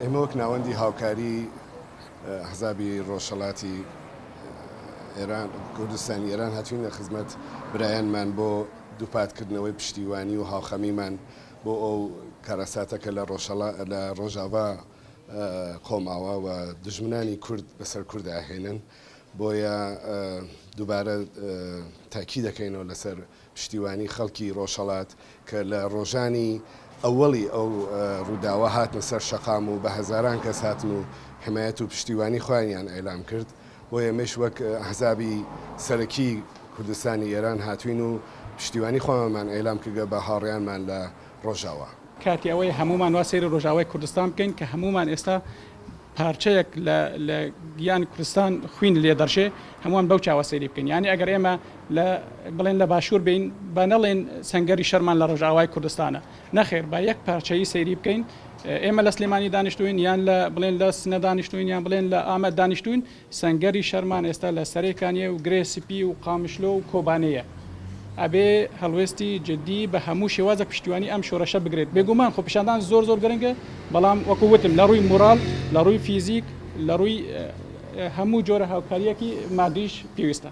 ئێمە وەک ناوەندی هاوکاری حزابی ڕۆژهەڵاتی ئێران کوردستانی ئێران هاتوینە خزمەت برایانمان بۆ دووپاتکردنەوەی پشتیوانی و هاوخەمیمان بۆ ئەو کارەساتەکە لە ڕۆژاوا قۆماوە و دژمنانی کورد بەسەر کووردا هێنن بۆیە دووبارە تاکی دەکەینەوە لەسەر پشتیوانی خەڵکی ڕۆژهەڵات کە لە ڕۆژانی ئەوەڵی ئەو ڕووداوە هاتنە سەر شەقام و بە هەزاران کەس هاتن و حمایەت و پشتیوانی خۆیان ئەعلام کرد بۆ ئێمەش وەک حزابی سەرەکی کوردستانی ئێران هاتوین و پشتیوانی خۆمان ئەعلام کردە بە هاوڕێیانمان لە ڕۆژاوا. کاتی ئەوەی هەمومان وا سەیری ڕۆژاوای کوردستان بکەین کە هەمومان ئێستا پارچەیەک لە گیانی کوردستان خوین لێ دەرشێ هەمووان بەو چاوە سەیری بکەین. یعنی ئەگەر ئێمە بڵێن لە باشوور بین بە نەڵێن سەنگەری شەرمان لە ڕۆژاوای کوردستانە، نەخێر با یەک پارچەیی سەیری بکەین. ئێمە لە سلێمانی دانیشتوین یان بڵێن لە سنە دانیشتوین یان بڵێن لە ئامەد دانیشتوین، سەنگەری شەرمان ئێستا لە سەرێکانیە و گرێ سپی و قامشلۆ و کۆبانەیە. ئەبێ هەڵوێستی جدی بە هەموو شێوازە پشتیوانی ئەم شۆڕەشە بگرێت. بێگومان خۆپیشاندان زۆر گرنگە، بەڵام وەکو وتم لە ڕووی مۆراڵ، لە ڕووی فیزیک، لە ڕووی هەموو جۆرە هاوکاریەکی مادیش پێویستە.